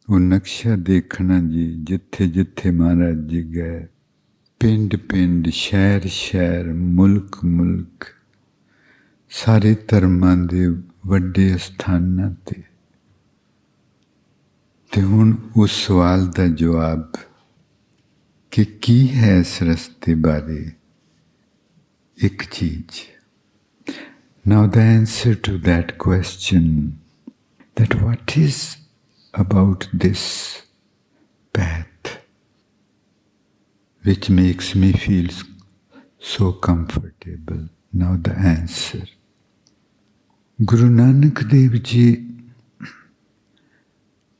ਉਹ ਨਕਸ਼ਾ ਦੇਖਣਾ ਜੀ, ਜਿੱਥੇ ਜਿੱਥੇ ਮਹਾਰਾਜ ਜੀ ਗਏ, ਪਿੰਡ ਪਿੰਡ, ਸ਼ਹਿਰ ਸ਼ਹਿਰ, ਮੁਲਕ ਮੁਲਕ, ਸਾਰੇ ਧਰਮਾਂ ਦੇ ਵੱਡੇ ਅਸਥਾਨਾਂ ਤੇ ਹੁਣ ਉਸ ਸਵਾਲ ਦਾ ਜਵਾਬ ਕਿ ਕੀ ਹੈ ਇਸ ਰਸਤੇ ਬਾਰੇ, ਇੱਕ ਚੀਜ਼. Now the answer to that question, that what is about this path which makes me feel so comfortable? Now the answer. Guru Nanak Dev Ji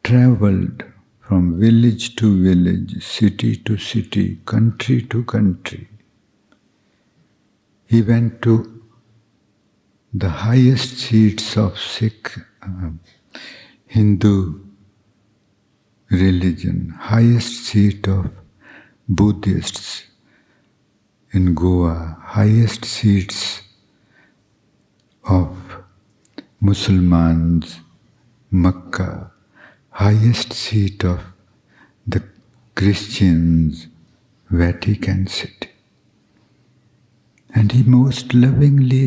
traveled from village to village, city to city, country to country. He went to the highest seats of Sikh Hindu religion, highest seat of Buddhists in Goa, highest seats of Muslims, Makkah, highest seat of the Christians, Vatican City. And he most lovingly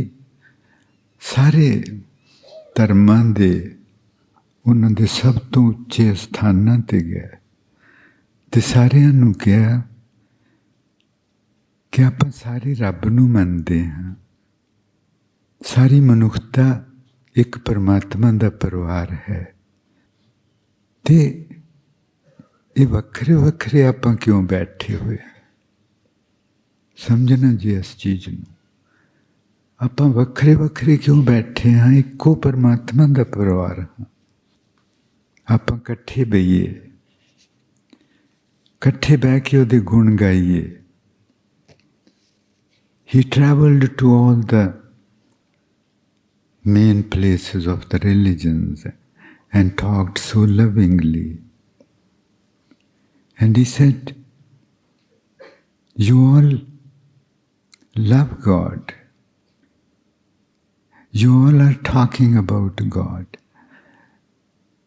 ਸਾਰੇ ਧਰਮਾਂ ਦੇ ਉਹਨਾਂ ਦੇ ਸਭ ਤੋਂ ਉੱਚੇ ਸਥਾਨਾਂ ਤੇ ਗਿਆ ਤੇ ਸਾਰਿਆਂ ਨੂੰ ਕਿਹਾ ਕਿ ਆਪਾਂ ਸਾਰੇ ਰੱਬ ਨੂੰ ਮੰਨਦੇ ਹਾਂ, ਸਾਰੀ ਮਨੁੱਖਤਾ ਇੱਕ ਪਰਮਾਤਮਾ ਦਾ ਪਰਿਵਾਰ ਹੈ, ਤੇ ਇਹ ਵੱਖਰੇ ਵੱਖਰੇ ਆਪਾਂ ਕਿਉਂ ਬੈਠੇ ਹੋਏ? ਸਮਝਣਾ ਜੀ ਇਸ ਚੀਜ਼ ਨੂੰ, ਆਪਾਂ ਵੱਖਰੇ ਵੱਖਰੇ ਕਿਉਂ ਬੈਠੇ ਹਾਂ? ਇੱਕੋ ਪਰਮਾਤਮਾ ਦਾ ਪਰਿਵਾਰ ਹਾਂ, ਆਪਾਂ ਇਕੱਠੇ ਬਈਏ, ਇਕੱਠੇ ਬਹਿ ਕੇ ਉਹਦੇ ਗੁਣ ਗਾਈਏ. He traveled to all the main places of the religions and talked so lovingly. And he said, you all love God. You all are talking about God.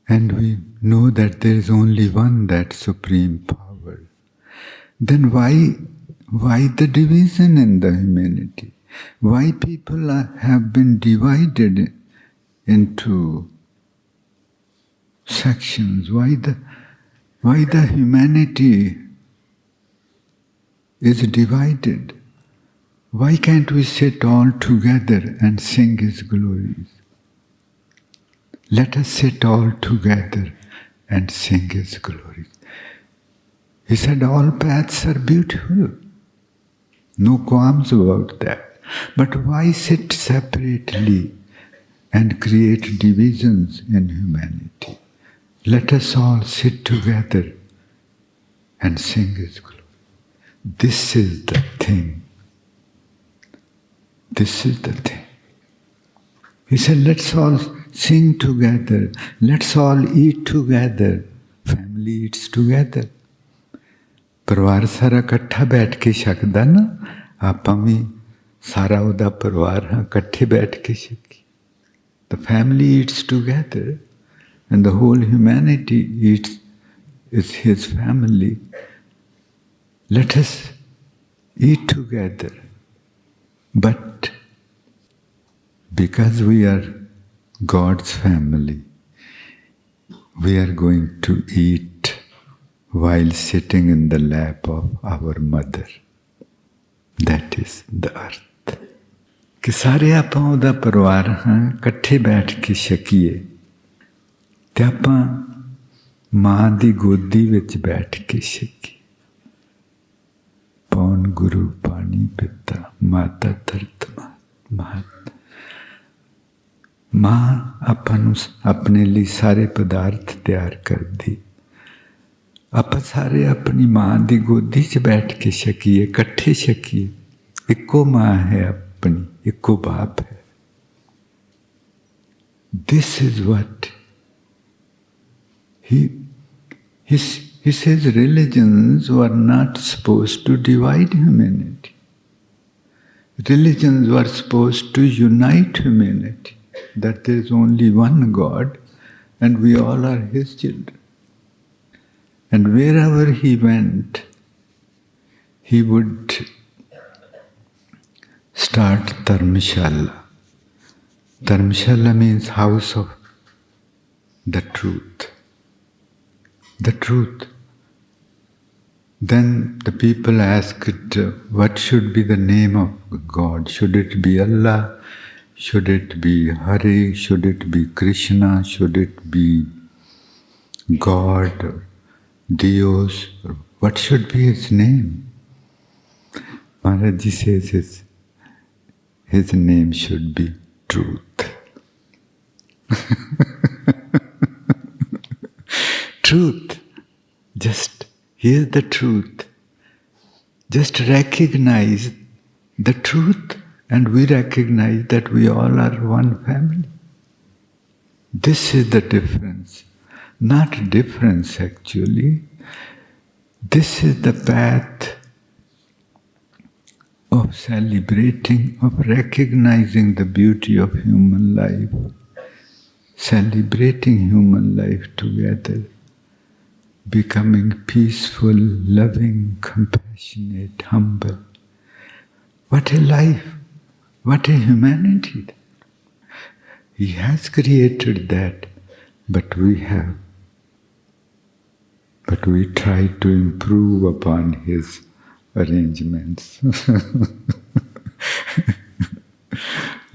And we know that there is only one, that supreme power. Then why the division in the humanity? Why people have been divided into sections? Why the humanity is divided? Why can't we sit all together and sing His glories? Let us sit all together and sing His glories. He said all paths are beautiful. No qualms about that. But why sit separately and create divisions in humanity? Let us all sit together and sing His glory. This is the thing. This is the thing. He said, let's all sing together. Let's all eat together. Family eats together. ਪਰਿਵਾਰ ਸਾਰਾ ਇਕੱਠਾ ਬੈਠ ਕੇ ਛਕਦਾ ਨਾ, ਆਪਾਂ ਵੀ ਸਾਰਾ ਉਹਦਾ ਪਰਿਵਾਰ ਹਾਂ, ਇਕੱਠੇ ਬੈਠ ਕੇ ਛਕੀ. The family eats together and the whole humanity eats, is His family. Let us eat together. But because we are God's family, we are going to eat while sitting in the lap of our mother. That is the earth. ਕਿ ਸਾਰੇ ਆਪਾਂ ਉਹਦਾ ਪਰਿਵਾਰ ਹਾਂ, ਇਕੱਠੇ ਬੈਠ ਕੇ ਛਕੀਏ, ਤੇ ਆਪਾਂ ਮਾਂ ਦੀ ਗੋਦੀ ਵਿੱਚ ਬੈਠ ਕੇ ਛਕੀਏ. ਪੌਣ ਗੁਰੂ ਪਾਣੀ ਪਿਤਾ, ਮਾਤਾ ਧਰਤ ਮਾਤ. ਮਾਂ ਆਪਾਂ ਨੂੰ ਆਪਣੇ ਲਈ ਸਾਰੇ ਪਦਾਰਥ ਤਿਆਰ ਕਰਦੀ, ਆਪਾਂ ਸਾਰੇ ਆਪਣੀ ਮਾਂ ਦੀ ਗੋਦੀ 'ਚ ਬੈਠ ਕੇ ਛਕੀਏ, ਇਕੱਠੇ ਛਕੀਏ. ਇੱਕੋ ਮਾਂ ਹੈ ਆਪਣੀ, ਇੱਕੋ ਬਾਪ ਹੈ. This is what he says religions were not supposed to divide humanity. Religions were supposed to unite humanity, that there is only one God and we all are His children. And wherever he went, he would start Dharmashala. Dharmashala means house of the truth. The truth. Then the people asked, what should be the name of God? Should it be Allah? Should it be Hare? Should it be Krishna? Should it be God or Dios? What should be his name? Maharaj Ji says his name should be Truth. Truth. Just hear the truth. Just recognize the truth, and we recognize that we all are one family. This is the difference. Not difference actually. This is the path of celebrating, of recognizing the beauty of human life. Celebrating human life together. Becoming peaceful, loving, compassionate, humble. What a life! What a humanity! He has created that, but we try to improve upon his arrangements.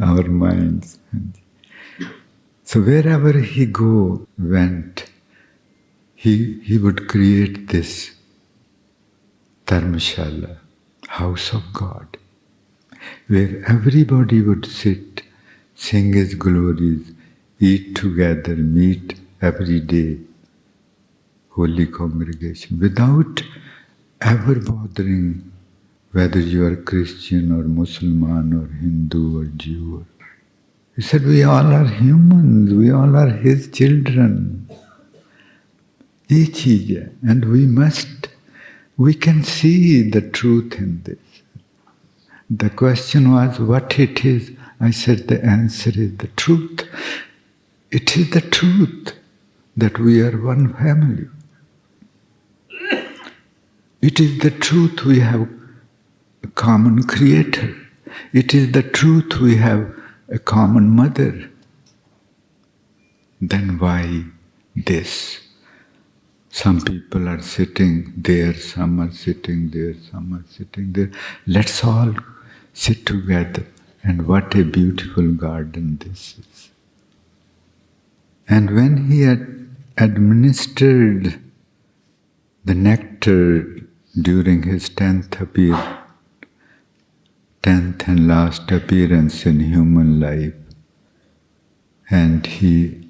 Our minds. So wherever he went, he would create this Dharmashala, house of God, where everybody would sit, sing his glories, eat together, meet every day, holy congregation, without ever bothering whether you are Christian or Muslim or Hindu or Jew. He said, we all are humans, we all are his children. ये चीज है, and we can see the truth in this. The question was what it is. I said the answer is the truth. It is the truth that we are one family. It is the truth we have a common creator. It is the truth we have a common mother. Then why this? Some people are sitting there, some are sitting there, some are sitting there. Let's all sit together. And what a beautiful garden this is. And when he had administered the nectar during his 10th and last appearance in human life, and he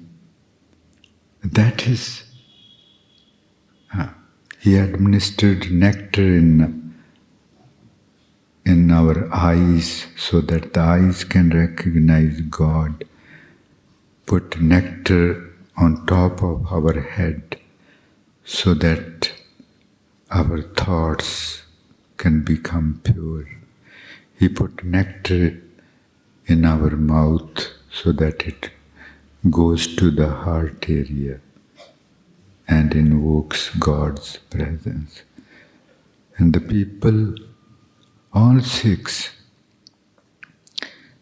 administered nectar in our eyes so that the eyes can recognize God, put nectar on top of our head so that our thoughts can become pure. He put nectar in our mouth so that it goes to the heart area and invokes God's presence. And the people, all six,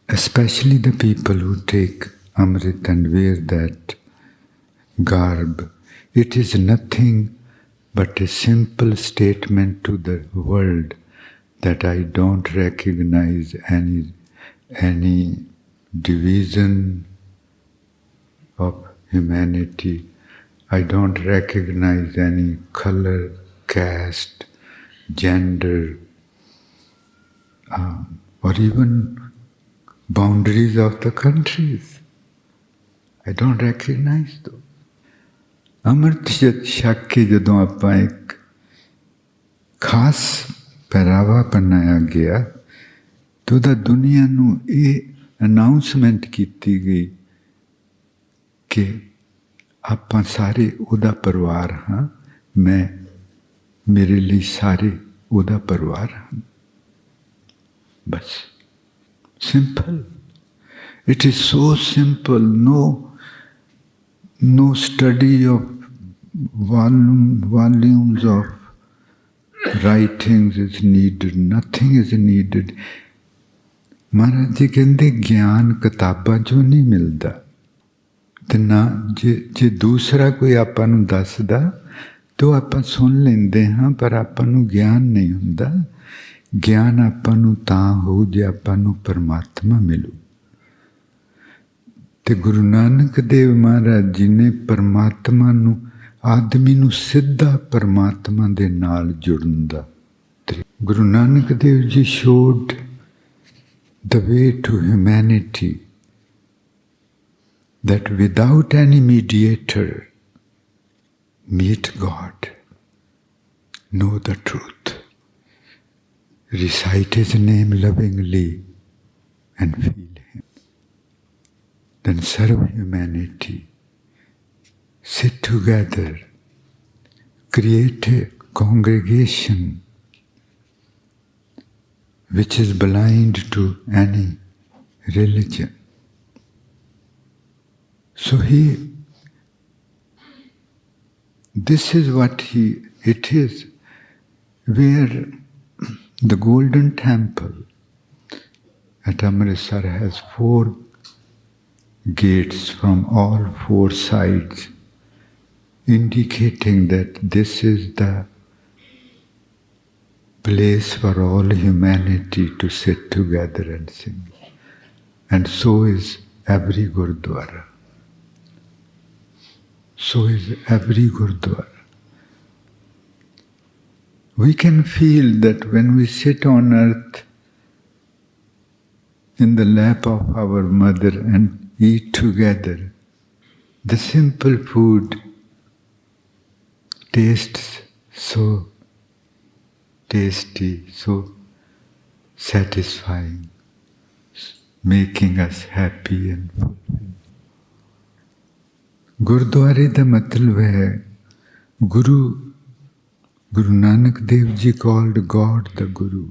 especially the people who take Amrit and wear that garb, it is nothing but a simple statement to the world that I don't recognize any division of humanity. I don't recognize any color, caste, gender, or even boundaries of the countries. I don't recognize those. अमृत छक के जदों आपां एक खास पहरावा पहनाया गया तो उहदा दुनिया नूं ये अनाउंसमेंट कीती गई कि आपां सारे उहदा परिवार हाँ, मेरे लिए सारे उहदा परिवार हाँ. बस simple. It is so simple. No study of volumes of writings is needed, nothing is needed. महाराज जी कहते ज्ञान किताबां चों नहीं मिलता ते ना जे दूसरा कोई आपां नूं दसदा तो आपां सुन लेंदे हाँ पर आपां नूं ज्ञान नहीं हुंदा। ज्ञान आपां नूं तां होऊ जे आपां नूं परमात्मा मिलू। ते गुरु नानक देव महाराज जी ने परमात्मा नूं आदमी नूं सिद्धा परमात्मा दे नाल जुड़न दा Guru Nanak Dev ji showed the way to humanity, that without any mediator, meet God, know the truth, recite His name lovingly and feel Him. Then serve humanity, sit together, create a congregation which is blind to any religion. So this is what it is, where the Golden Temple at Amritsar has 4 gates from all 4 sides, indicating that this is the place for all humanity to sit together and sing. And so is every Gurdwara. So is every Gurdwara. We can feel that when we sit on earth in the lap of our mother and eat together, the simple food tastes so tasty, so satisfying, making us happy and fulfilled. Gurdware da matlab hai, Guru Nanak Dev Ji called God the Guru.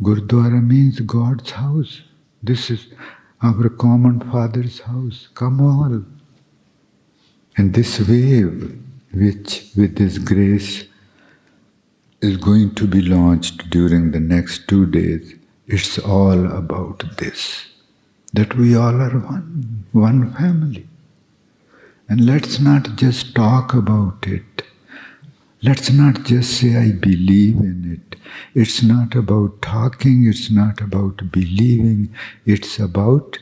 Gurdwara means God's house. This is our common Father's house. Come all. And this wave, which with His grace is going to be launched during the next 2 days, it's all about this, that we all are one family. And let's not just talk about it. Let's not just say, I believe in it. It's not about talking, it's not about believing, it's about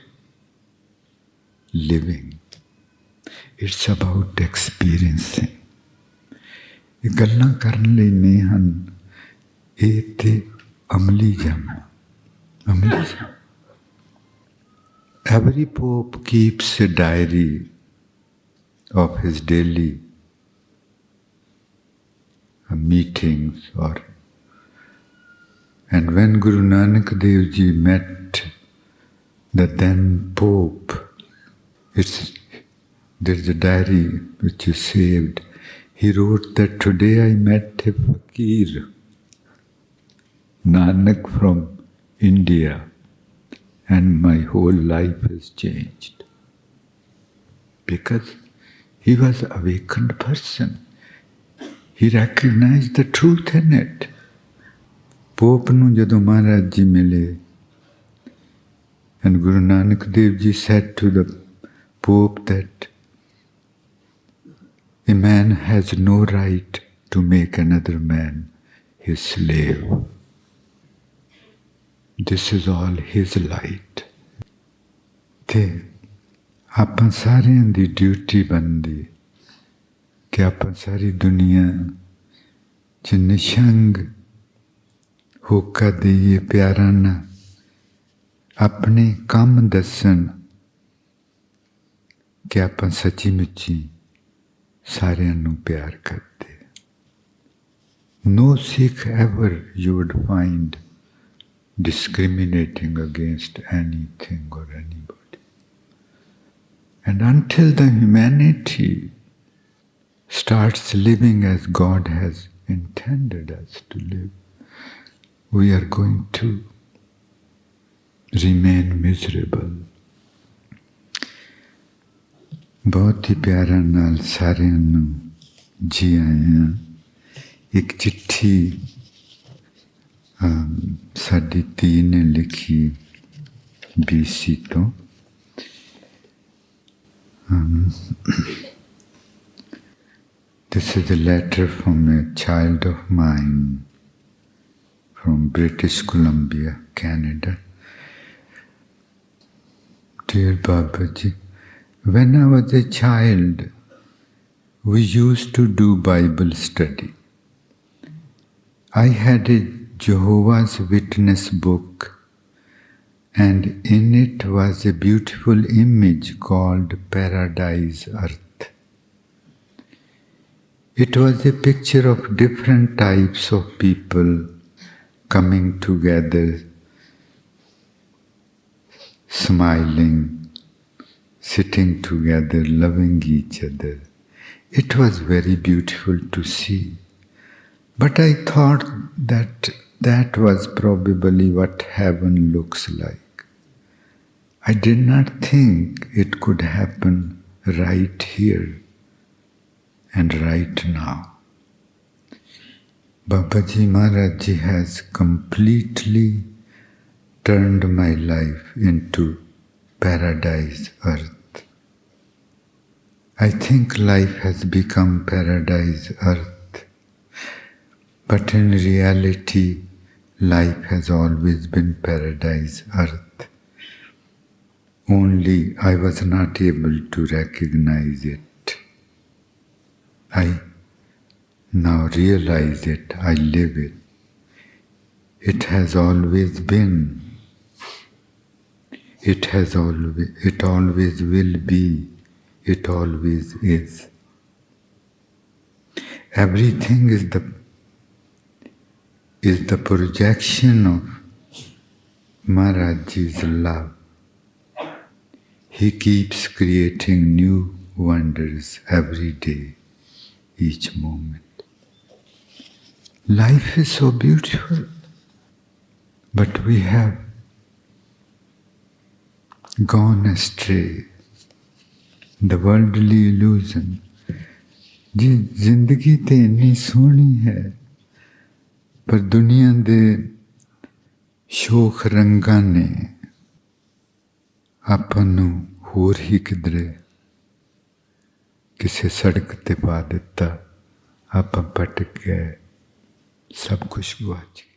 living. It's about experiencing. ਇਹ ਗੱਲਾਂ ਕਰਨ ਲਈ ਨਹੀਂ ਹਨ, ਇਹ ਤੇ ਅਮਲੀ ਜੰਮ, ਅਮਲੀ ਜੰਮ. Every pope keeps a diary of his daily meetings and when Guru Nanak Dev Ji met the then Pope, there's a diary which is saved. He wrote that today I met a fakir, Nanak from India, and my whole life has changed. Because he was an awakened person. He recognized the truth in it. Pope nu jadon Maharaj Ji mile, and Guru Nanak Dev Ji said to the Pope that a man has no right to make another man his slave. This is all his light. ਤੇ ਆਪਾਂ ਸਾਰਿਆਂ ਦੀ duty ਬਣਦੀ ਕਿ ਆਪਾਂ ਸਾਰੀ ਦੁਨੀਆ 'ਚ ਨਿਸ਼ੰਗ ਹੋਕਾ ਦੇਈਏ ਪਿਆਰਾਂ ਨਾਲ, ਆਪਣੇ ਕੰਮ ਦੱਸਣ ਕਿ ਆਪਾਂ ਸੱਚੀ ਮੁੱਚੀ ਸਾਰਿਆਂ ਨੂੰ ਪਿਆਰ ਕਰਦੇ. No Sikh ever you would find discriminating against anything or anybody. And until the humanity starts living as God has intended us to live, we are going to remain miserable. बहुत ही प्यारा नाल सारिਆਂ ਨੂੰ जी आए हैं। एक चिट्ठी साडी धी ने लिखी BC तो this is a letter from a child of mine from British Columbia, Canada. Dear Babaji, when I was a child, we used to do Bible study. I had a Jehovah's Witness book, and in it was a beautiful image called Paradise Earth. It was a picture of different types of people coming together, smiling, sitting together, loving each other. It was very beautiful to see. But I thought that was probably what heaven looks like. I did not think it could happen right here and right now. Babaji Maharaj Ji has completely turned my life into paradise earth. I think life has become paradise earth. But in reality, life has always been paradise earth. Only I was not able to recognize it. I now realize it, I live it. It has always been. It always will be. It always is. Everything is the projection of Maharajji's love. He keeps creating new wonders every day, each moment. Life is so beautiful, but we have gone astray. The worldly illusion. जी जिंदगी तो इन्नी सोहनी है, पर दुनिया दे शोख रंगां ने आपां नूं होर ही किधरे किसी सड़क ते पा दिता, आपां भटक गए, सब कुछ गुआच गया।